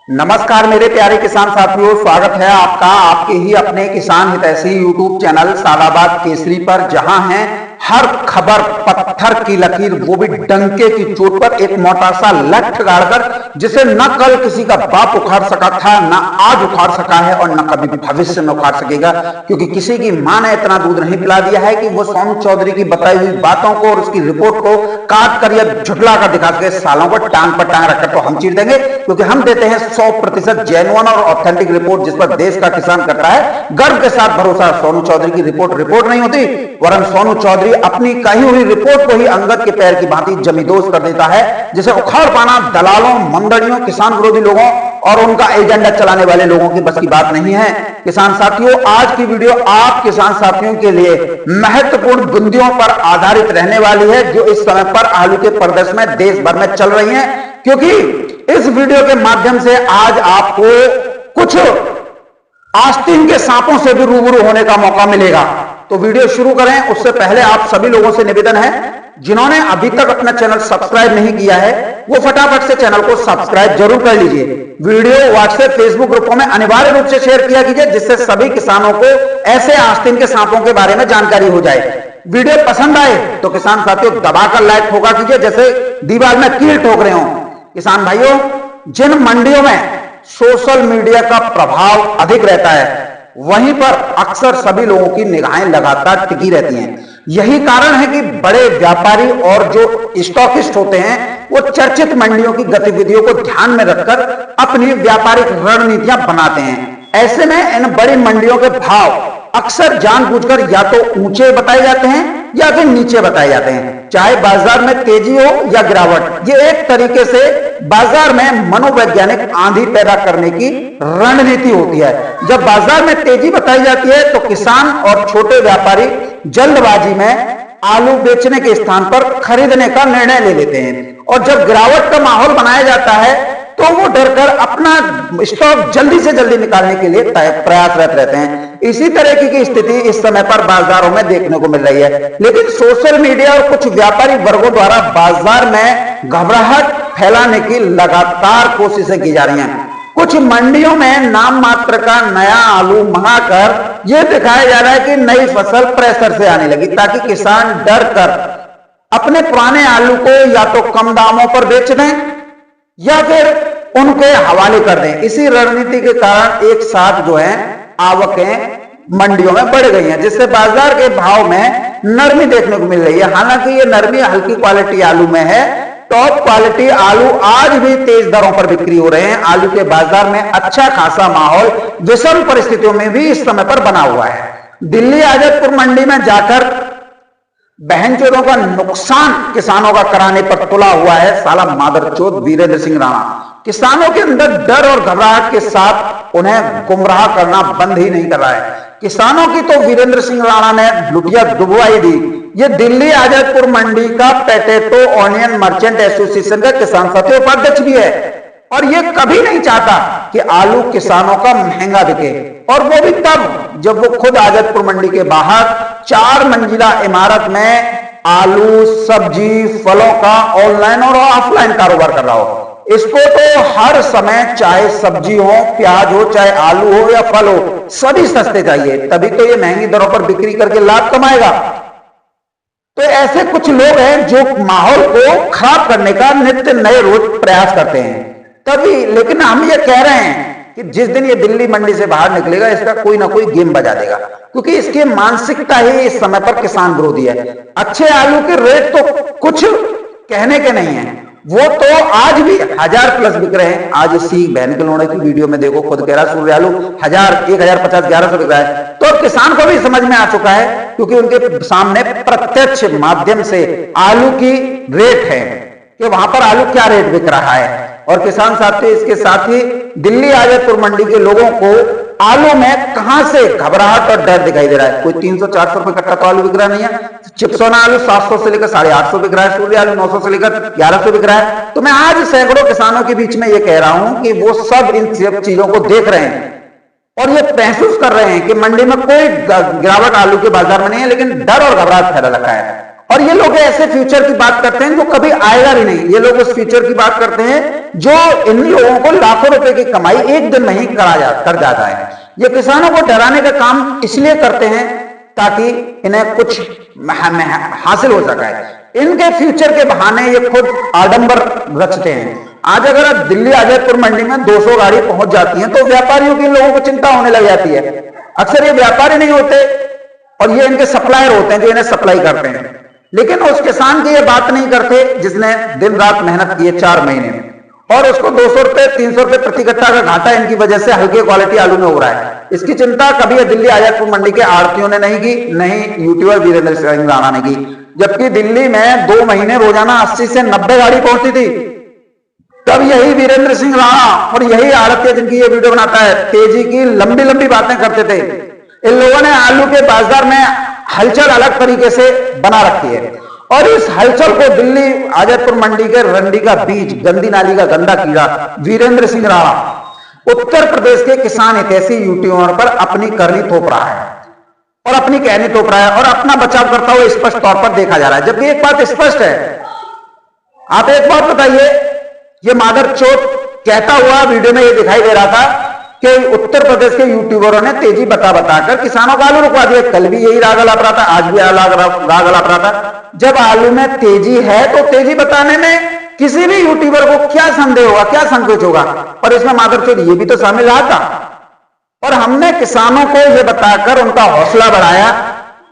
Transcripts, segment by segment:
नमस्कार मेरे प्यारे किसान साथियों, स्वागत है आपका आपके ही अपने किसान हितैषी यूट्यूब चैनल सादाबाद केसरी पर, जहां है हर खबर पत्थर की लकीर, वो भी डंके की चोट पर। एक मोटा सा लठ गाड़कर, जिसे न कल किसी का बाप उखाड़ सका था, न आज उखाड़ सका है और न कभी भविष्य में उखाड़ सकेगा, क्योंकि किसी की मां ने इतना दूध नहीं पिला दिया है कि वो सोनू चौधरी की बताई हुई बातों को और उसकी रिपोर्ट को काट कर या झुठला कर दिखा सके। सालों को टांग पर टांग रखकर तो हम चीर देंगे, क्योंकि हम देते हैं 100% जेन्युइन और ऑथेंटिक रिपोर्ट, जिस पर देश का किसान करता है गर्व के साथ भरोसा। सोनू चौधरी की रिपोर्ट नहीं होती, वरन सोनू चौधरी अपनी कही हुई रिपोर्ट को ही अंगद के पैर की भांति जमींदोज कर देता है, जिसे उखाड़ पाना दलालों, मंडलियों, किसान विरोधी लोगों और उनका एजेंडा चलाने वाले लोगों की बस की बात नहीं है। किसान साथियों, आज की वीडियो आप किसान साथियों के लिए महत्वपूर्ण बिंदुओं पर आधारित रहने वाली है, जो इस समय पर आलू के प्रदर्शन में देश भर में चल रही हैं, क्योंकि इस वीडियो के माध्यम से आज आपको कुछ आस्तीन के सांपों से भी रूबरू होने का मौका मिलेगा। तो वीडियो शुरू करें उससे पहले आप सभी लोगों से निवेदन है, जिन्होंने अभी तक अपना चैनल सब्सक्राइब नहीं किया है, वो फटाफट से चैनल को सब्सक्राइब जरूर कर लीजिए। वीडियो व्हाट्सएप, फेसबुक ग्रुपों में अनिवार्य रूप से शेयर किया कीजिए, जिससे सभी किसानों को ऐसे आस्तीन के सांपों के बारे में जानकारी हो जाए। वीडियो पसंद आए तो किसान साथियों दबाकर लाइक ठोका कीजिए, जैसे दीवार में कील ठोक रहे हो। किसान भाइयों, जिन मंडियों में सोशल मीडिया का प्रभाव अधिक रहता है, वहीं पर अक्सर सभी लोगों की निगाहें लगातार टिकी रहती हैं। यही कारण है कि बड़े व्यापारी और जो स्टॉकिस्ट होते हैं, वो चर्चित मंडियों की गतिविधियों को ध्यान में रखकर अपनी व्यापारिक रणनीतियां बनाते हैं। ऐसे में इन बड़ी मंडियों के भाव अक्सर जानबूझकर या तो ऊंचे बताए जाते हैं या फिर नीचे बताए जाते हैं, चाहे बाजार में तेजी हो या गिरावट। ये एक तरीके से बाजार में मनोवैज्ञानिक आंधी पैदा करने की रणनीति होती है। जब बाजार में तेजी बताई जाती है तो किसान और छोटे व्यापारी जल्दबाजी में आलू बेचने के स्थान पर खरीदने का निर्णय ले लेते हैं, और जब गिरावट का माहौल बनाया जाता है तो वो डरकर अपना स्टॉक जल्दी से जल्दी निकालने के लिए प्रयासरत रहते हैं। इसी तरह की स्थिति इस समय पर बाजारों में देखने को मिल रही है। लेकिन सोशल मीडिया और कुछ व्यापारी वर्गों द्वारा बाजार में घबराहट फैलाने की लगातार कोशिशें की जा रही हैं। कुछ मंडियों में नाम मात्र का नया आलू मंगाकर यह दिखाया जा रहा है कि नई फसल प्रेशर से आने लगी, ताकि किसान डर कर अपने पुराने आलू को या तो कम दामों पर बेच दें या फिर उनके हवाले कर दें। इसी रणनीति के कारण एक साथ जो है आवकें मंडियों में बढ़ गई हैं, जिससे बाजार के भाव में नरमी देखने को मिल रही है। हालांकि ये नरमी हल्की क्वालिटी आलू में है, टॉप क्वालिटी आलू आज भी तेज दरों पर बिक्री हो रहे हैं। आलू के बाजार में अच्छा खासा माहौल विषम परिस्थितियों में भी इस समय पर बना हुआ है। दिल्ली आजतपुर मंडी में जाकर बहनचोदों का नुकसान किसानों का कराने पर तुला हुआ है साला मादरचोद वीरेंद्र सिंह राणा। किसानों के अंदर डर और घबराहट के साथ उन्हें गुमराह करना बंद ही नहीं कर रहा है। किसानों की तो वीरेंद्र सिंह राणा ने लुटिया डुबवाई दी। ये दिल्ली आजतपुर मंडी का पोटैटो ऑनियन मर्चेंट एसोसिएशन का किसान साथी उपाध्यक्ष भी है, और ये कभी नहीं चाहता कि आलू किसानों का महंगा बिके, और वो भी तब जब वो खुद आजतपुर मंडी के बाहर 4 मंजिला इमारत में आलू, सब्जी, फलों का ऑनलाइन और ऑफलाइन कारोबार कर रहा हो। इसको तो हर समय चाहे सब्जी हो, प्याज हो, चाहे आलू हो या फल हो, सभी सस्ते चाहिए, तभी तो ये महंगी दरों पर बिक्री करके लाभ कमाएगा। तो ऐसे कुछ लोग हैं जो माहौल को खराब करने का नित्य नए रोज प्रयास करते हैं तभी। लेकिन हम ये कह रहे हैं कि जिस दिन ये दिल्ली मंडी से बाहर निकलेगा, इसका कोई ना कोई गेम बजा देगा, क्योंकि इसकी मानसिकता ही इस समय पर किसान विरोधी है। अच्छे आलू के रेट तो कुछ कहने के नहीं है, वो तो आज भी 1000+ बिक रहे हैं। आज इसी बहन के लोड़े की वीडियो में देखो, खुद कह रहा सूर्य आलू 1000, 1050, 1100 बिक रहा है। तो किसान को भी समझ में आ चुका है, क्योंकि उनके सामने प्रत्यक्ष माध्यम से आलू की रेट है कि वहां पर आलू क्या रेट बिक रहा है। और किसान साथी, इसके साथ ही दिल्ली आजतपुर मंडी के लोगों को आलू में कहां से घबराहट और डर दिखाई दे रहा है। कोई 300-400 रुपए कट्टा तो आलू बिक रहा नहीं है। चिप्सोना आलू 700 से लेकर 850 बिक रहा है। सूर्य आलू 900 से लेकर 1100 बिक रहा है। तो मैं आज सैकड़ों किसानों के बीच में ये कह रहा हूं कि वो सब इन चीजों को देख रहे हैं और ये महसूस कर रहे हैं कि मंडी में कोई गिरावट आलू के बाजार में नहीं है, लेकिन डर और घबराहट फैला रखा है। और ये लोग ऐसे फ्यूचर की बात करते हैं जो कभी आएगा भी नहीं। ये लोग उस फ्यूचर की बात करते हैं जो इन लोगों को लाखों रुपए की कमाई एक दिन में ही कर जाता है। ये किसानों को डराने का काम इसलिए करते हैं ताकि इन्हें कुछ हासिल हो सके। इनके फ्यूचर के बहाने ये खुद आडंबर रचते हैं। आज अगर आप दिल्ली आजादपुर मंडी में 200 गाड़ी पहुंच जाती है तो व्यापारियों की लोगों को चिंता होने लग जाती है। अक्सर ये व्यापारी नहीं होते और ये इनके सप्लायर होते हैं जो इन्हें सप्लाई करते हैं, लेकिन उस किसान की ये बात नहीं करते जिसने दिन रात मेहनत की है 4 महीने और उसको 200 रुपए 300 रुपए प्रति कट्टा का घाटा इनकी वजह से हल्के क्वालिटी आलू में हो रहा है। इसकी चिंता कभी दिल्ली आजादपुर मंडी के आड़तियों ने नहीं की, नहीं यूट्यूबर वीरेंद्र सिंह राणा ने की। जबकि दिल्ली में 2 महीने रोजाना 80 से 90 गाड़ी पहुंचती थी, तब यही वीरेंद्र सिंह राणा और यही आड़तिया जिनकी ये वीडियो बनाता है तेजी की लंबी लंबी बातें करते थे। इन लोगों ने आलू के बाजार में हलचल अलग तरीके से बना रखी है और इस हलचल को दिल्ली आजादपुर मंडी के रंडी का बीज, गंदी नाली का गंदा कीड़ा वीरेंद्र सिंह राणा उत्तर प्रदेश के किसान हितैषी यूट्यूबर पर अपनी करनी थोप रहा है और अपनी कहनी थोप रहा है और अपना बचाव करता हुआ स्पष्ट तौर पर देखा जा रहा है। जबकि एक बात स्पष्ट है, आप एक बात बताइए, ये मादरचोद कहता हुआ वीडियो में ये दिखाई दे रहा था कि उत्तर प्रदेश के यूट्यूबरों ने तेजी बताकर किसानों का आलू रुकवा दिया। कल भी यही राग अलाप रहा था, आज भी राग अलाप रहा था। जब आलू में तेजी है तो तेजी बताने में किसी भी यूट्यूबर को क्या संदेह होगा, क्या संकोच होगा? और इसमें मादरचोद ये भी तो शामिल रहा था और हमने किसानों को यह बताकर उनका हौसला बढ़ाया।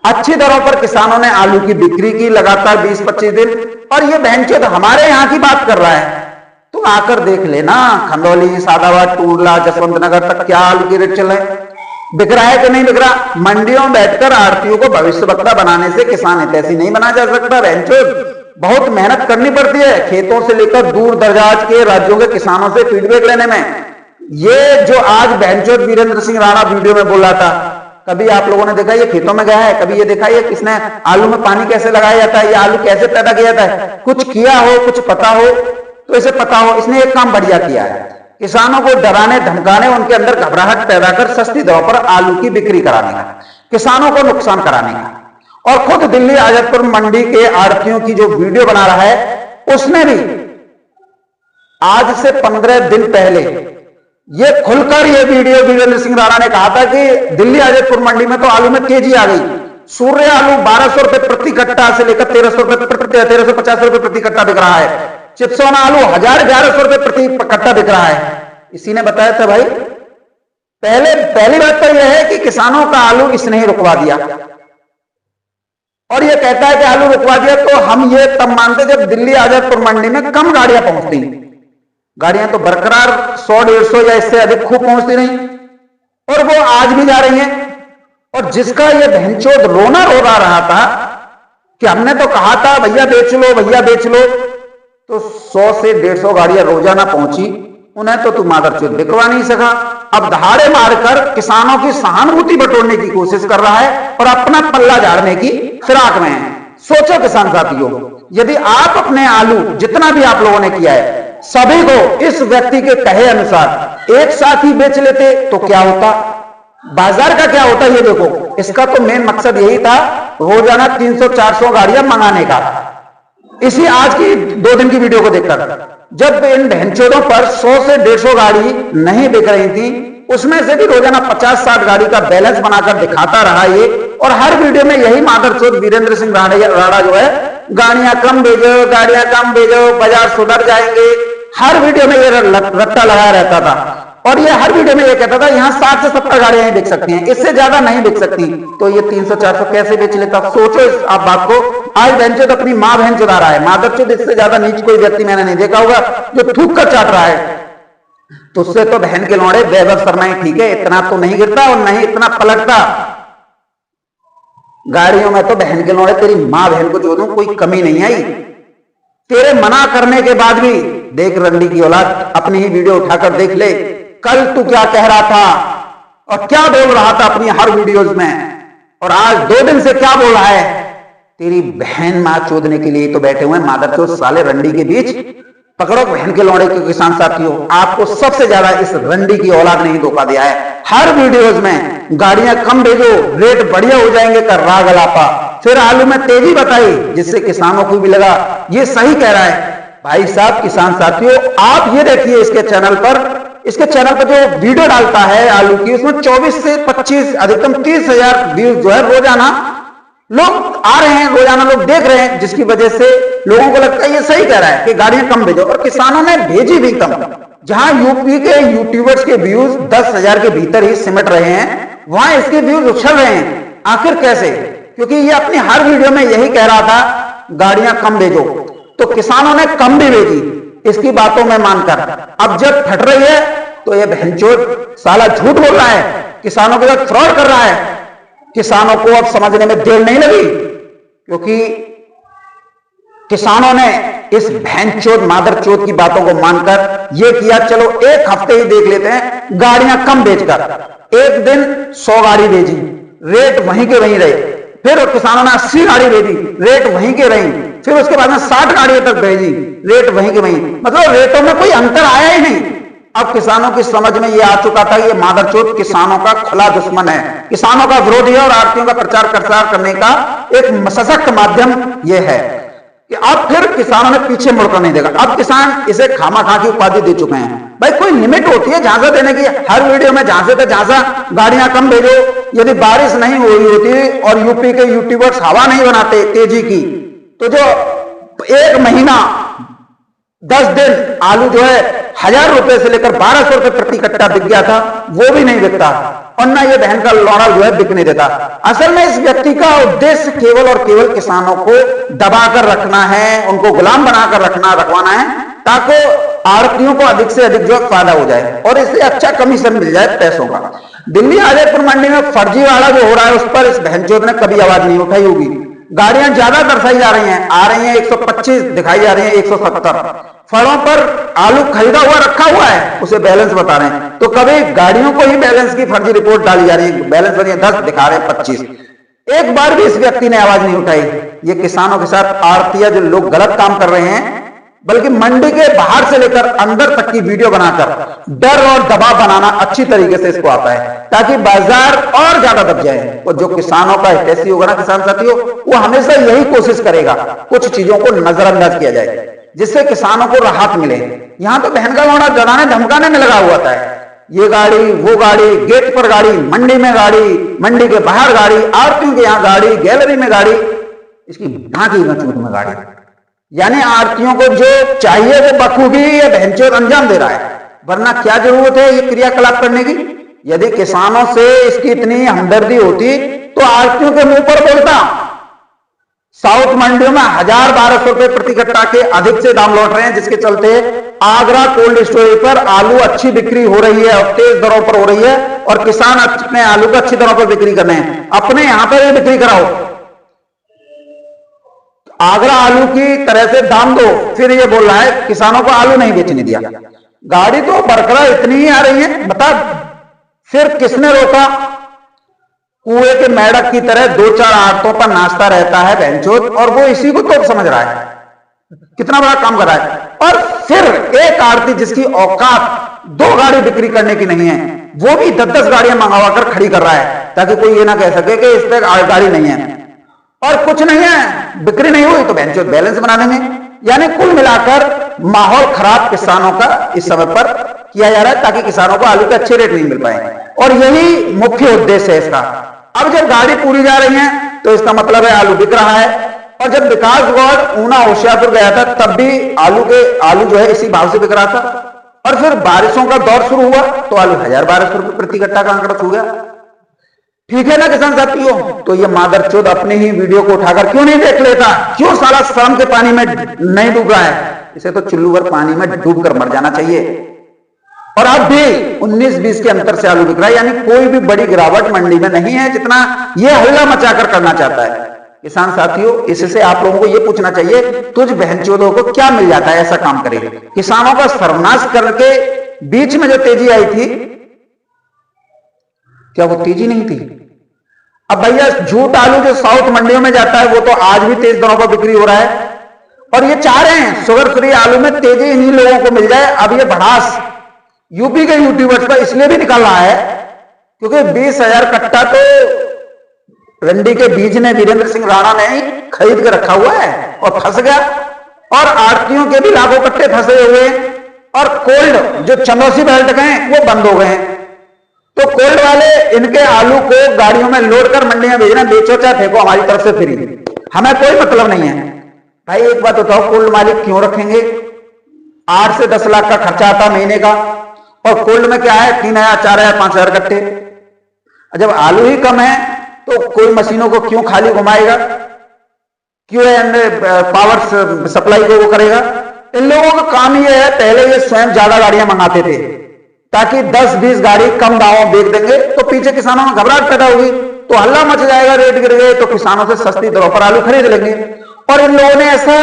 अच्छी दरों पर किसानों ने आलू की बिक्री की लगातार 20-25 दिन और ये बहनचोद हमारे यहां की बात कर रहा है। तुम आकर देख लेना खंदौली, सादाबाद, टूडला, जसवंत नगर तक क्या आलू की रेट चल रहे हैं, बिक रहा है कि नहीं बिक रहा। मंडियों में बैठकर आड़तियों को भविष्य वक्ता बनाने से किसान हितैषी नहीं बना जा सकता। बहनचोद बहुत मेहनत करनी पड़ती है खेतों से लेकर दूर दराज के राज्यों के किसानों से फीडबैक लेने में। ये जो आज बहनचोद वीरेंद्र सिंह राणा वीडियो में बोल रहा था, कभी आप लोगों ने देखा ये खेतों में गया है? कभी ये देखा है किसने आलू में पानी कैसे लगाया जाता है, ये आलू कैसे पैदा किया जाता है? कुछ किया हो, कुछ पता हो तो इसे पता हो। इसने एक काम बढ़िया किया है, किसानों को डराने धमकाने, उनके अंदर घबराहट पैदा कर सस्ती दरों पर आलू की बिक्री कराने का, किसानों को नुकसान कराने का। और खुद दिल्ली आजादपुर मंडी के आड़तियों की जो वीडियो बना रहा है उसने भी आज से 15 दिन पहले ये खुलकर ये वीडियो वीरेंद्र सिंह राणा ने कहा था कि दिल्ली आजादपुर मंडी में तो आलू में तेजी आ गई। सूर्य आलू 1200 रुपए प्रति कट्टा से लेकर 1350 रुपए प्रति कट्टा बिक रहा है। चिप्सोना आलू 1100 रुपए प्रति कट्टा बिक रहा है। इसी ने बताया था भाई। पहली बात तो यह है कि किसानों का आलू इसने ही रुकवा दिया और यह कहता है कि आलू रुकवा दिया तो हम ये तब मानते जब दिल्ली आजादपुर मंडी में कम गाड़ियां पहुंचती। गाड़ियां तो बरकरार 100-150 या इससे अधिक खूब पहुंचती नहीं और वो आज भी जा रही हैं। और जिसका ये बहनचोद रोना रो रहा था कि हमने तो कहा था भैया बेच लो, भैया बेच लो, तो 100 से 150 गाड़ियां रोजाना पहुंची, उन्हें तो तू मादरचोद बिकवा नहीं सका। अब दहाड़े मारकर किसानों की सहानुभूति बटोरने की कोशिश कर रहा है और अपना पल्ला झाड़ने की फिराक में है। सोचो किसान साथियों, यदि आप अपने आलू जितना भी आप लोगों ने किया है सभी को इस व्यक्ति के कहे अनुसार एक साथ ही बेच लेते तो क्या होता, बाजार का क्या होता? ये देखो, इसका तो मेन मकसद यही था रोजाना 300-400 गाड़ियां मंगाने का। इसी आज की 2 दिन की वीडियो को देखकर जब इन बहनचोदों पर 100 से 150 गाड़ी नहीं बिक रही थी, उसमें से भी रोजाना 50-60 गाड़ी का बैलेंस बनाकर दिखाता रहा ये। और हर वीडियो में यही मादरचोद वीरेंद्र सिंह राणा जो है गाड़ियां कम भेजो, गाड़ियां कम भेजो, बाजार सुधर जाएंगे, हर वीडियो में ये रट्टा लगाया रहता था। और ये हर वीडियो में ये कहता था यहां 60 से 70 गाड़ियां ही बिक सकती हैं, इससे ज्यादा नहीं बिक सकती। तो ये 300-400 कैसे बेच लेता? सोचो इस आप बात को। आज बहनचोद अपनी मां बहन चुरा रहा है। मादरचोद इससे ज्यादा नीच कोई व्यक्ति मैंने नहीं देखा होगा जो थूक कर चाट रहा है। तो उससे तो बहन के लौड़े वैभव शर्मा ही ठीक है, इतना तो नहीं गिरता और नहीं इतना पलटता। गाड़ियों में तो बहन के लौड़े तेरी मां बहन को जो दूं कोई कमी नहीं आई। तेरे मना करने के बाद भी देख रंडी की औलाद, अपनी ही वीडियो उठाकर देख ले, कल तू क्या कह रहा था और क्या बोल रहा था अपनी हर वीडियोज में, और आज 2 दिन से क्या बोल रहा है। तेरी बहन मां चोदने के लिए तो बैठे हुए मादरचोद साले रंडी के बीच। पकड़ो बहन के लौड़े के किसान साथियों, आपको सबसे ज्यादा इस रंडी की औलाद ने ही धोखा दिया है। हर वीडियोज में गाड़ियां कम भेजो, रेट बढ़िया हो जाएंगे का राग अलापा। फिर आलू में तेजी बताई, जिससे किसानों को भी लगा ये सही कह रहा है। भाई साहब, किसान साथियों, आप ये देखिए इसके चैनल पर जो वीडियो डालता है आलू की, उसमें 24 से 25 अधिकतम 30,000 व्यूज जो है रोजाना लोग आ रहे हैं, रोजाना लोग देख रहे हैं, जिसकी वजह से लोगों को लगता है ये सही कह रहा है कि गाड़ियां कम भेजो। और किसानों ने भेजी भी कम। जहां यूपी के यूट्यूबर्स के व्यूज 10,000 के भीतर ही सिमट रहे हैं, वहां इसके व्यूज उछल रहे हैं। आखिर कैसे? क्योंकि ये अपनी हर वीडियो में यही कह रहा था गाड़ियां कम भेजो, तो किसानों ने कम भी भेजी इसकी बातों में मानकर। अब जब फट रही है तो ये बहनचोद साला झूठ बोल रहा है, किसानों के साथ फ्रॉड कर रहा है। किसानों को अब समझने में देर नहीं लगी, क्योंकि किसानों ने इस बहनचोद मादरचोद की बातों को मानकर यह किया, चलो एक हफ्ते ही देख लेते हैं गाड़ियां कम बेचकर। एक दिन 100 गाड़ी भेजी, रेट वहीं के वहीं रहे। फिर किसानों ने 80 गाड़ी भेजी, रेट वहीं के रही। फिर उसके बाद में 60 गाड़ियों तक भेजी, रेट वहीं के वहीं। मतलब रेटों में कोई अंतर आया ही नहीं। अब किसानों की समझ में यह आ चुका था ये मादरचोद किसानों का खुला दुश्मन है, किसानों का विरोधी है, और आड़तियों का प्रचार प्रसार करने का एक सशक्त माध्यम यह है कि अब फिर किसानों ने पीछे मुड़कर नहीं देगा। अब किसान इसे खामा-खा की उपाधि दे चुके हैं। भाई कोई लिमिट होती है झांसा देने की। हर वीडियो में झांसे पे झांसा, गाड़ियां कम भेजो। यदि बारिश नहीं हो रही होती और यूपी के यूट्यूबर्स हवा नहीं बनाते तेजी की, तो जो 1 महीना 10 दिन आलू जो है 1,000 रुपए से लेकर 1,200 रुपए प्रति कट्टा बिक गया था, वो भी नहीं बिकता, और ना ये बहन का लौड़ा जो है बिकने देता। असल में इस व्यक्ति का उद्देश्य केवल और केवल किसानों को दबाकर रखना है, उनको गुलाम बनाकर रखवाना है, ताकि आड़तियों को अधिक से अधिक जो फायदा हो जाए और इससे अच्छा कमीशन मिल जाए पैसों का। दिल्ली आजमपुर मंडी में फर्जीवाड़ा जो हो रहा है, उस पर इस बहनचोद ने कभी आवाज नहीं उठाई होगी। गाड़ियां ज्यादा दर्शाई जा रही हैं, आ रही हैं 125, दिखाई जा रही हैं 170। फलों पर आलू खरीदा हुआ रखा हुआ है, उसे बैलेंस बता रहे हैं, तो कभी गाड़ियों को ही बैलेंस की फर्जी रिपोर्ट डाली जा रही है। बैलेंस बनी है 10, दिखा रहे हैं 25। एक बार भी इस व्यक्ति ने आवाज नहीं उठाई। ये किसानों के साथ आड़तिया जो लोग गलत काम कर रहे हैं, बल्कि मंडी के बाहर से लेकर अंदर तक की वीडियो बनाकर डर और दबाव बनाना अच्छी तरीके से इसको आता है, ताकि बाजार और ज्यादा दब जाए। और जो किसानों का हितैषी होगा ना किसान साथियों, वो हमेशा यही कोशिश करेगा कुछ चीजों को नजरअंदाज किया जाए, जिससे किसानों को राहत मिले। यहां तो बहन का लौड़ा डराने धमकाने में लगा हुआ था। ये गाड़ी, वो गाड़ी, गेट पर गाड़ी, मंडी में गाड़ी, मंडी के बाहर गाड़ी, आड़तियों के यहां गाड़ी, गैलरी में गाड़ी, इसकी ढांकी गचूट में गाड़ी। यानी आड़तियों को जो चाहिए वो बखूबी ये बहनचोद अंजाम दे रहा है, वरना क्या जरूरत है ये क्रियाकलाप करने की। यदि किसानों से इसकी इतनी हमदर्दी होती तो आड़तियों के मुंह पर बोलता। साउथ मंडियों में 1,000-1,200 रुपए प्रति कट्टा के अधिक से दाम लौट रहे हैं, जिसके चलते आगरा कोल्ड स्टोरेज पर आलू अच्छी बिक्री हो रही है और तेज दरों पर हो रही है, और किसान अपने आलू को अच्छी दरों पर बिक्री कर रहे हैं। अपने यहां पर ये बिक्री कराओ, आगरा आलू की तरह से दाम दो। फिर ये बोल रहा है किसानों को आलू नहीं बेचने दिया। गाड़ी तो बरकरार इतनी ही आ रही है, बता फिर किसने रोका? कुएं के मेढक की तरह 2-4 आड़तों पर नाचता रहता है बहनचोद, और वो इसी को तो समझ रहा है कितना बड़ा काम कर रहा है। और फिर एक आड़ती जिसकी औकात 2 गाड़ी बिक्री करने की नहीं है, वो भी 10-10 गाड़ियां मंगवा कर खड़ी कर रहा है, ताकि कोई ये ना कह सके कि इस पर गाड़ी नहीं है और कुछ नहीं है, बिक्री नहीं हुई तो बहनचोद बैलेंस बना देंगे। यानी कुल मिलाकर माहौल खराब किसानों का इस समय पर किया जा रहा है, ताकि किसानों को आलू के अच्छे रेट नहीं मिल पाए, और यही मुख्य उद्देश्य है इसका। अब जब गाड़ी पूरी जा रही है तो इसका मतलब है आलू बिक रहा है। और जब विकास गौड़ ऊना होशियारपुर गया था, तब भी आलू जो है इसी भाव से बिक रहा था। और फिर बारिशों का दौर शुरू हुआ तो आलू 1,000-1,200 रुपए प्रति कट्टा का आंकड़ा छू गया। ठीक है ना किसान साथियों? तो ये मादरचोद अपने ही वीडियो को उठाकर क्यों नहीं देख लेता? क्यों साला शर्म के पानी में नहीं डूब रहा है? इसे तो चुल्लू भर पानी में डूबकर मर जाना चाहिए। और अब भी 19-20 के अंतर से आलू बिक रहा है, यानी कोई भी बड़ी गिरावट मंडी में नहीं है, जितना ये हल्ला मचाकर करना चाहता है। किसान साथियों, इससे आप लोगों को ये पूछना चाहिए, तुझ बहनचोदों को क्या मिल जाता है ऐसा काम करे? किसानों का सर्वनाश करके बीच में जो तेजी आई थी, क्या वो तेजी नहीं थी? अब भैया झूठ आलू जो साउथ मंडियों में जाता है, वो तो आज भी तेज दरों पर बिक्री हो रहा है, और ये चाह रहे हैं शुगर फ्री आलू में तेजी इन्हीं लोगों को मिल जाए। अब ये भड़ास यूपी के यूट्यूबर्स पर इसलिए भी निकल रहा है क्योंकि 20,000 कट्टा तो रंडी के बीज ने वीरेंद्र सिंह राणा ने ही खरीद के रखा हुआ है और फंस गया, और आड़तियों के भी लाखों कट्टे फंसे हुए हैं, और कोल्ड जो चंदौसी बेल्ट गए वो बंद हो गए। तो कोल्ड वाले इनके आलू को गाड़ियों में लोड कर मंडी में भेजना, बेचो चाहे फेंको, हमारी तरफ से फ्री, हमें कोई मतलब नहीं है। भाई एक बात बताओ, कोल्ड मालिक क्यों रखेंगे? 8 से 10 लाख का खर्चा आता महीने का, और कोल्ड में क्या है 3000, 4000, 5000 कट्टे। जब आलू ही कम है तो कोई मशीनों को क्यों खाली घुमाएगा, क्यों पावर सप्लाई को वो करेगा? इन लोगों का काम ये है, पहले ये स्वयं ज्यादा गाड़ियां मंगाते थे ताकि 10-20 गाड़ी कम दामों में बेच देंगे, तो पीछे किसानों में घबराहट पैदा होगी, तो हल्ला मच जाएगा, रेट गिर गए तो किसानों से सस्ती दरों पर आलू खरीद लेंगे। और इन लोगों ने ऐसा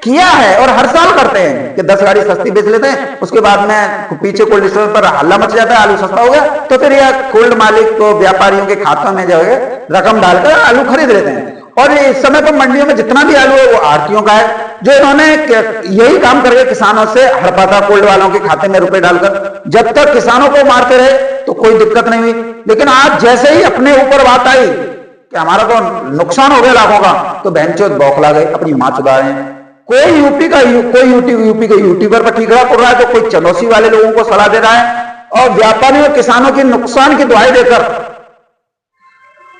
किया है और हर साल करते हैं कि 10 गाड़ी सस्ती बेच लेते हैं, उसके बाद में पीछे कोल्ड स्टोर पर हल्ला मच जाता है, आलू सस्ता हो गया, तो फिर यह कोल्ड मालिक को व्यापारियों के खातों में जो है रकम डालकर आलू खरीद लेते हैं। और इस समय पर मंडियों में जितना भी आलू है वो आड़तियों का है, जो इन्होंने यही काम करके किसानों से हड़पा था, कोल्ड वालों के खाते में रुपए डालकर। जब तक किसानों को मारते रहे तो कोई दिक्कत नहीं हुई, लेकिन आज जैसे ही अपने ऊपर बात आई कि हमारा तो नुकसान हो गया लाखों का, तो बहनचोद बौखला गए, अपनी मां चुदा रहे हैं। कोई यूपी के यूट्यूबर पर ठीकरा पड़ रहा है, तो कोई चंदौसी वाले लोगों को सलाह दे रहा है, और व्यापारियों और किसानों के नुकसान की दुहाई देकर।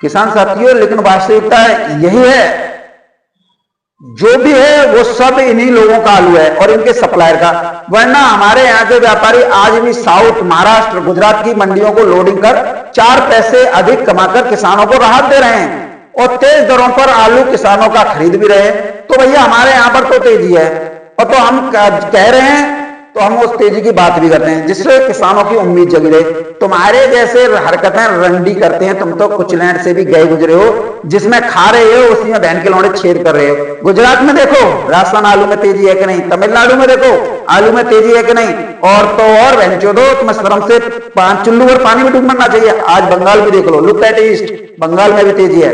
किसान साथियों, लेकिन वास्तविकता यही है, जो भी है वो सब इन्हीं लोगों का आलू है और इनके सप्लायर का। वरना हमारे यहाँ के व्यापारी आज भी साउथ, महाराष्ट्र, गुजरात की मंडियों को लोडिंग कर 4 पैसे अधिक कमाकर किसानों को राहत दे रहे हैं, और तेज दरों पर आलू किसानों का खरीद भी रहे हैं। तो भैया हमारे यहां पर तो तेजी है, और तो हम कह रहे हैं तो हम उस तेजी की बात भी करते हैं जिससे किसानों की उम्मीद जगी रहे। तुम्हारे जैसे हरकतें रंडी करते हैं, तुम तो कुछ लैंड से भी गए गुजरे हो, जिसमें खा रहे हो उसी में बहन के लौड़े छेद कर रहे हो। गुजरात में देखो राजस्थान आलू में तेजी है कि नहीं, तमिलनाडु में देखो आलू में तेजी है कि नहीं, और तो और बहन चोदो तुम्हें शर्म से 5 चुल्लू भर पानी में डूब मरना चाहिए। आज बंगाल भी देख लो, लुक एट ईस्ट, बंगाल में भी तेजी है,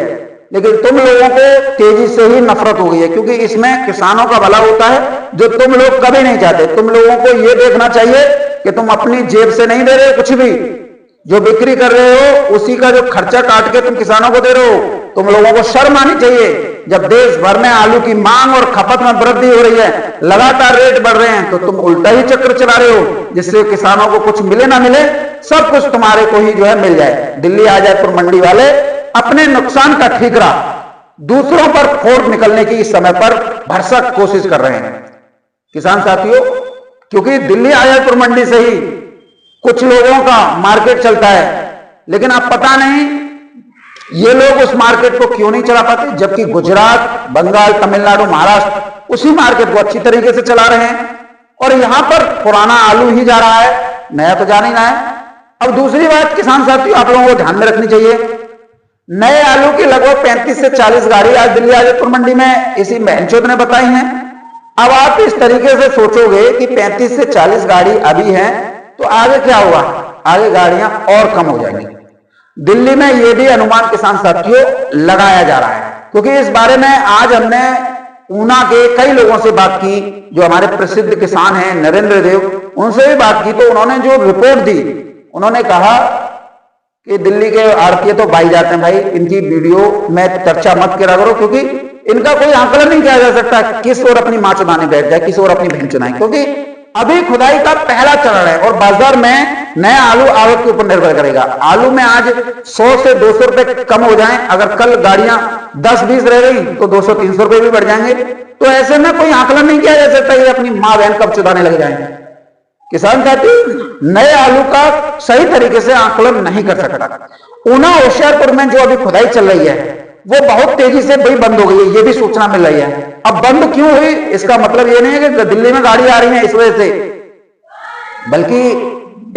लेकिन तुम लोगों को तेजी से ही नफरत हो गई है, क्योंकि इसमें किसानों का भला होता है जो तुम लोग कभी नहीं चाहते। तुम लोगों को यह देखना चाहिए कि तुम अपनी जेब से नहीं दे रहे कुछ भी, जो बिक्री कर रहे हो उसी का जो खर्चा काट के तुम किसानों को दे रहे हो। तुम लोगों को शर्म आनी चाहिए। जब देश भर में आलू की मांग और खपत में वृद्धि हो रही है, लगातार रेट बढ़ रहे हैं, तो तुम उल्टा ही चक्र चला रहे हो, जिससे किसानों को कुछ मिले ना मिले सब कुछ तुम्हारे को ही जो है मिल जाए। दिल्ली आजादपुर मंडी वाले अपने नुकसान का ठीकरा दूसरों पर फोड़ निकलने की इस समय पर भरसक कोशिश कर रहे हैं। किसान साथियों, क्योंकि दिल्ली आजादपुर मंडी से ही कुछ लोगों का मार्केट चलता है, लेकिन अब पता नहीं ये लोग उस मार्केट को क्यों नहीं चला पाते, जबकि गुजरात, बंगाल, तमिलनाडु, महाराष्ट्र उसी मार्केट को अच्छी तरीके से चला रहे हैं, और यहां पर पुराना आलू ही जा रहा है, नया तो जा नहीं रहा है। अब दूसरी बात किसान साथियों आप लोगों को ध्यान में रखनी चाहिए, नए आलू की लगभग 35 से 40 गाड़ी आज दिल्ली आजादपुर मंडी में इसी महंचोद ने बताई हैं। अब आप इस तरीके से सोचोगे कि 35 से 40 गाड़ी अभी है, तो आगे क्या होगा? आगे गाड़ियां और कम हो जाएंगी। दिल्ली में यह भी अनुमान किसान साथियों लगाया जा रहा है, क्योंकि इस बारे में आज हमने ऊना के कई लोगों से बात की, जो हमारे प्रसिद्ध किसान हैं नरेंद्र देव, उनसे भी बात की, तो उन्होंने जो रिपोर्ट दी, उन्होंने कहा कि दिल्ली के आड़तिये तो बाई जाते हैं। भाई इनकी वीडियो में चर्चा मत करा करो, क्योंकि इनका कोई आंकलन नहीं किया जा सकता किस ओर अपनी मां चुनाने बैठ जाए, किस ओर अपनी बहन चुनाए, क्योंकि अभी खुदाई का पहला चरण है और बाजार में नया आलू आवक के ऊपर निर्भर करेगा। आलू में आज 100 से 200 रुपए कम हो जाएं, अगर कल गाड़ियां 10-20 रह गई तो 200-300 रुपए भी बढ़ जाएंगे। तो ऐसे में कोई आंकलन नहीं किया जा सकता ये अपनी मां बहन कब चुदाने लग जाएंगे। किसान साथी नए आलू का सही तरीके से आंकलन नहीं कर सकता। ऊना होशियारपुर में जो अभी खुदाई चल रही है वो बहुत तेजी से भाई बंद हो गई है, ये भी सूचना मिल रही है। अब बंद क्यों हुई इसका मतलब ये नहीं है कि दिल्ली में गाड़ी आ रही है इस वजह से, बल्कि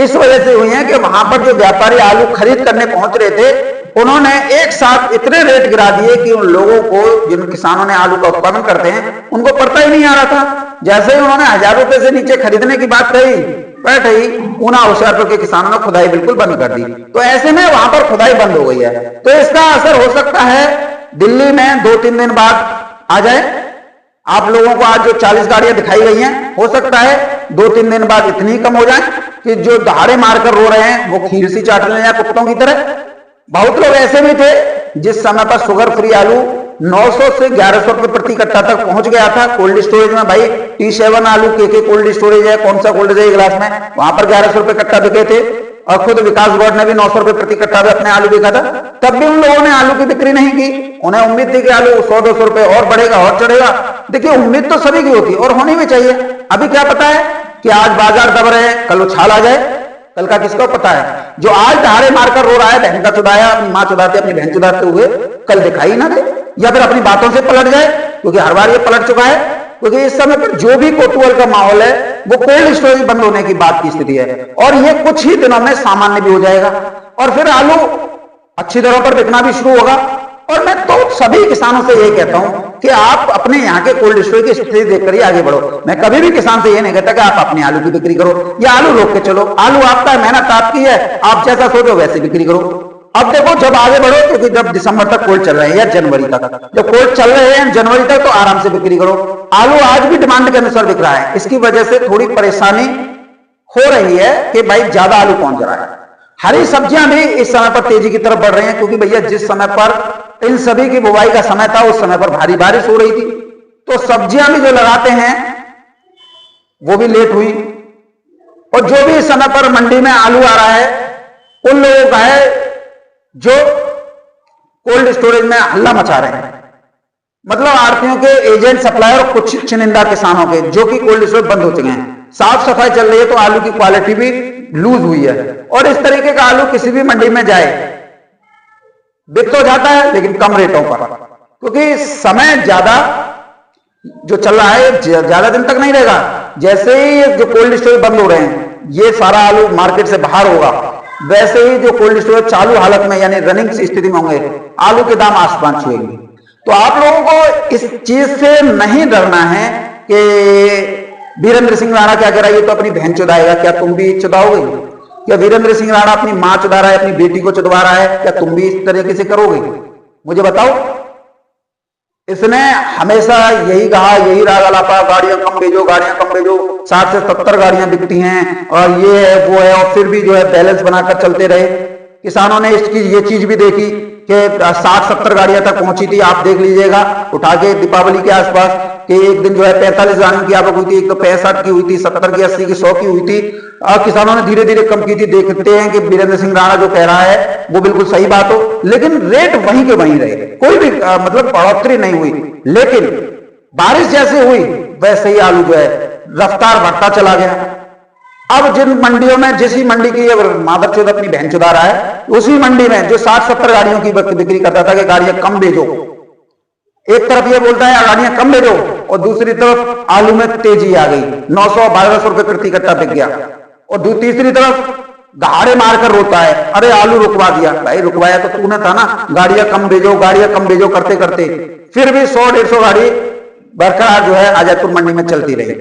इस वजह से हुई है कि वहां पर जो व्यापारी आलू खरीद करने पहुंच रहे थे, उन्होंने एक साथ इतने रेट गिरा दिए कि उन लोगों को, जिन किसानों ने आलू का उत्पादन करते हैं, उनको पड़ता ही नहीं आ रहा था। जैसे ही उन्होंने 1000 रुपए से नीचे खरीदने की बात कही, बैठ ही ऊना होशियारपुर के किसानों ने खुदाई बिल्कुल बंद कर दी। तो ऐसे में वहां पर खुदाई बंद हो गई है, तो इसका असर हो सकता है दिल्ली में 2-3 दिन बाद आ जाए। आप लोगों को आज जो 40 गाड़ियां दिखाई गई हैं, हो सकता है 2-3 दिन बाद इतनी कम हो जाए कि जो दहाड़े मारकर रो रहे हैं वो खीर सी चाट लें या कुत्तों की तरह। बहुत लोग ऐसे भी थे जिस समय पर शुगर फ्री आलू 900 से 1100 रुपए प्रति कट्टा तक पहुंच गया था कोल्ड स्टोरेज में। भाई T7 आलू के कोल्ड स्टोरेज है, कौन सा कोल्ड है ग्लास में, वहां पर 1100 रुपए कट्टा बिके थे। और खुद विकास गौड़ ने भी 900 रुपए प्रति कट्टा में अपने आलू बिका था, तब भी उन लोगों ने आलू की बिक्री नहीं की। उन्हें उम्मीद थी कि आलू 100-200 रुपए और बढ़ेगा और चढ़ेगा। देखिए उम्मीद तो सभी की होती है और होनी भी चाहिए। अभी क्या पता है कि आज बाजार दब रहे हैं, कल उछाल आ जाए, कल का किसको पता है। जो आज दहाड़े मारकर रो रहा है, बहन का चुदाया, अपनी मां चुदाते अपनी बहन चुदाते हुए, कल दिखाई ना दे या फिर अपनी बातों से पलट जाए, क्योंकि हर बार ये पलट चुका है। क्योंकि इस समय पर जो भी कोतवाल का माहौल है वो कोल्ड स्टोरेज बंद होने की बात की स्थिति है और ये कुछ ही दिनों में सामान्य भी हो जाएगा और फिर आलू अच्छी दरों पर बिकना भी शुरू होगा। और मैं तो सभी किसानों से यही कहता हूं कि आप अपने यहाँ के कोल्ड स्टोरेज की स्थिति देखकर ही आगे बढ़ो। मैं कभी भी किसान से ये नहीं कहता कि आप अपने आलू की बिक्री करो या आलू रोक के चलो। आलू आपका है, मेहनत आपकी है, आप जैसा सोचो वैसे बिक्री करो। अब देखो जब आगे बढ़ो, क्योंकि जब दिसंबर तक कोल्ड चल रहे हैं या जनवरी तक, जब कोल्ड चल रहे हैं जनवरी तक, तो आराम से बिक्री करो। आलू आज भी डिमांड के अनुसार बिक रहा है, इसकी वजह से थोड़ी परेशानी हो रही है कि भाई ज्यादा आलू पहुंच रहा है। हरी सब्जियां भी इस समय पर तेजी की तरफ बढ़ रही हैं, क्योंकि भैया जिस समय पर इन सभी की बुवाई का समय था उस समय पर भारी बारिश हो रही थी, तो सब्जियां भी जो लगाते हैं वो भी लेट हुई। और जो भी इस समय पर मंडी में आलू आ रहा है उन लोगों का है जो कोल्ड स्टोरेज में हल्ला मचा रहे हैं, मतलब आड़तियों के एजेंट सप्लायर और कुछ चुनिंदा किसानों के, जो कि कोल्ड स्टोरेज बंद हो चुके हैं। साफ सफाई चल रही है तो आलू की क्वालिटी भी लूज हुई है और इस तरीके का आलू किसी भी मंडी में जाए बिक तो जाता है लेकिन कम रेटों पर, क्योंकि समय ज्यादा जो चल रहा है ज्यादा दिन तक नहीं रहेगा। जैसे ही जो कोल्ड स्टोरेज बंद हो रहे हैं, ये सारा आलू मार्केट से बाहर होगा, वैसे ही जो कोल्ड स्टोरेज चालू हालत में यानी रनिंग स्थिति में होंगे, आलू के दाम आसमान छुएंगे। तो आप लोगों को इस चीज से नहीं डरना है कि वीरेंद्र सिंह राणा क्या कह रहा है, ये तो अपनी बहन चुदाएगा, क्या तुम भी चुदाओगे? क्या वीरेंद्र सिंह राणा अपनी मां चुदा रहा है, अपनी बेटी को चुदवा रहा है, क्या तुम भी इस तरीके से करोगे? मुझे बताओ। इसने हमेशा यही कहा, यही राग अलापा, गाड़ियां कम भेजो, गाड़ियां कम भेजो, 60 से 70 गाड़ियां बिकती हैं और ये है वो है, और फिर भी जो है बैलेंस बनाकर चलते रहे। किसानों ने इसकी ये चीज भी देखी कि 60-70 गाड़ियां तक पहुंची थी। आप देख लीजिएगा उठा के दीपावली के आसपास कि एक दिन जो है 45 गाड़ियों की आवक हुई थी, एक तो 65 की हुई थी, 70 की, 80 की, 100 की हुई थी। और किसानों ने धीरे धीरे कम की थी। देखते हैं कि वीरेंद्र सिंह राणा जो कह रहा है वो बिल्कुल सही बात हो, लेकिन रेट वहीं के वहीं रहे, कोई भी मतलब बढ़ोतरी नहीं हुई। लेकिन बारिश जैसे हुई वैसे ही आलू जो है रफ्तार बढ़ता चला गया। अब जिन मंडियों में, जिस मंडी की मादरचोद अपनी बहन चुदा रहा है, उसी मंडी में जो 60-70 गाड़ियों की बिक्री करता था कि गाड़ियां कम भेजो, एक तरफ ये बोलता है गाड़ियां कम भेजो और दूसरी तरफ आलू में तेजी आ गई, 900-1200 रुपए प्रति कट्टा बिक गया। और तीसरी तरफ दहाड़े मारकर रोता है, अरे आलू रुकवा दिया। भाई रुकवाया तो तूने था ना, गाड़ियां कम भेजो, गाड़ियां कम भेजो करते करते फिर भी 100-150 गाड़ी बरकरार जो है आजादपुर मंडी में चलती रही।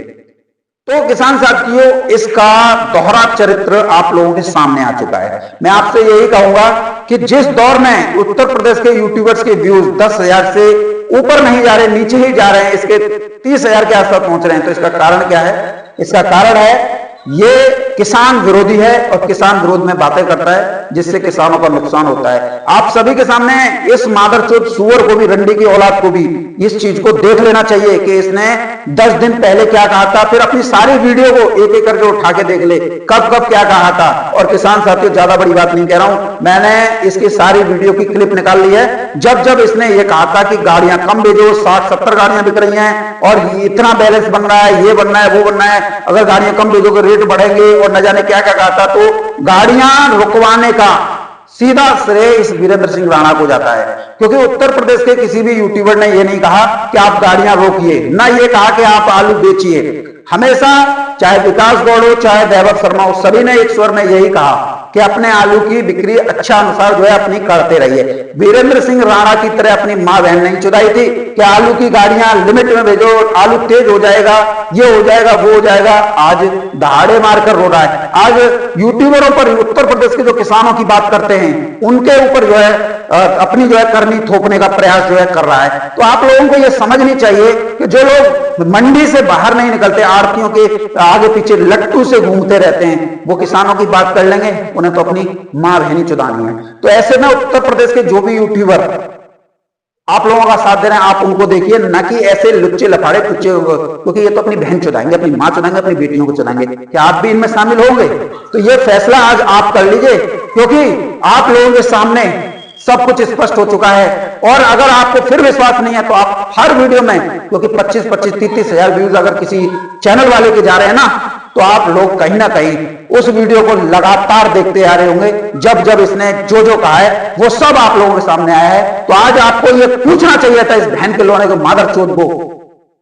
तो किसान साथियों, इसका दोहरा चरित्र आप लोगों के सामने आ चुका है। मैं आपसे यही कहूंगा कि जिस दौर में उत्तर प्रदेश के यूट्यूबर्स के व्यूज 10,000 से ऊपर नहीं जा रहे, नीचे ही जा रहे हैं, इसके 30,000 के आसपास पहुंच रहे हैं, तो इसका कारण क्या है? इसका कारण है ये किसान विरोधी है और किसान विरोध में बातें करता है, जिससे किसानों का नुकसान होता है। आप सभी के सामने इस मादरचोद सुअर को भी, रंडी की औलाद को भी इस चीज को देख लेना चाहिए कि इसने 10 दिन पहले क्या कहा था। फिर अपनी सारी वीडियो को एक एक करके उठा के देख ले, कब कब क्या कहा था। और किसान साथियों, ज्यादा बड़ी बात नहीं कह रहा हूं, मैंने इसकी सारी वीडियो की क्लिप निकाल ली है। जब जब इसने ये कहा था कि गाड़ियां कम भेजो, 60-70 गाड़ियां बिक रही हैं और इतना बैलेंस बन रहा है, ये बनना है, वो बनना है, अगर गाड़ियां कम भेजोगे रेट बढ़ेंगे और न जाने क्या क्या कहा था, तो गाड़ियां रुकवाने का सीधा श्रेय इस वीरेंद्र सिंह राणा को जाता है। क्योंकि उत्तर प्रदेश के किसी भी यूट्यूबर ने यह नहीं कहा कि आप गाड़ियां रोकिए, ना ये कहा कि आप आलू बेचिए। हमेशा चाहे विकास गौड़ हो, चाहे वैभव शर्मा हो, सभी ने एक स्वर में यही कहा कि अपने आलू की बिक्री अच्छा अनुसार जो है अपनी करते रहिए। वीरेंद्र सिंह राणा की तरह अपनी मां बहन नहीं चुदाई थी कि आलू की गाड़ियां लिमिट में भेजो, आलू तेज हो जाएगा, ये हो जाएगा, वो हो जाएगा। आज दहाड़े मारकर रो रहा है। आज यूट्यूबरों पर, उत्तर प्रदेश के जो किसानों की बात करते हैं उनके ऊपर जो है अपनी जो है करनी थोपने का प्रयास जो है कर रहा है। तो आप लोगों को यह समझनी चाहिए कि जो लोग मंडी से बाहर नहीं निकलते, आड़तियों के आगे पीछे लट्टू से घूमते रहते हैं, वो किसानों की बात कर लेंगे, उन्हें तो अपनी मां बहनी चुदानी है। तो ऐसे में उत्तर प्रदेश के जो भी यूट्यूबर आप लोगों का साथ दे रहे हैं, आप उनको देखिए, ना कि ऐसे लुच्चे लफाड़े कुच्चे, क्योंकि ये तो अपनी बहन चुदाएंगे, अपनी मां चुदाएंगे, अपनी बेटियों को चुदाएंगे। क्या आप भी इनमें शामिल होंगे? तो ये फैसला आज आप कर लीजिए, क्योंकि आप लोगों के सामने सब कुछ स्पष्ट हो चुका है। और अगर आपको फिर विश्वास नहीं है तो आप हर वीडियो में, क्योंकि 25-25, 30-30 हजार व्यूज अगर किसी चैनल वाले के जा रहे हैं ना, तो आप लोग कहीं ना कहीं उस वीडियो को लगातार देखते आ रहे होंगे। जब जब इसने जो जो कहा है वो सब आप लोगों के सामने आया है। तो आज आपको ये पूछना चाहिए था इस बहन के लोने को, मादर चोद को,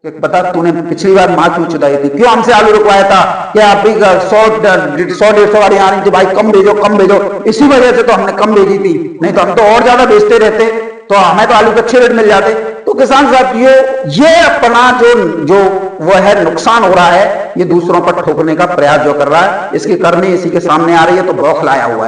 बता तूने पिछली बार मां क्यों चुदाई थी, क्यों हमसे आलू रुकवाया था कि आप भी 100-150 वाली आ रही थी, भाई कम भेजो कम भेजो, इसी वजह से तो हमने कम भेजी थी, नहीं तो हम तो और ज्यादा बेचते रहते, तो हमें तो आलू के अच्छे रेट मिल जाते। तो किसान साथियों, ये अपना जो वो है नुकसान हो रहा है, ये दूसरों पर ठोकने का प्रयास जो कर रहा है, इसकी करनी इसी के सामने आ रही है, तो बौखलाया हुआ है।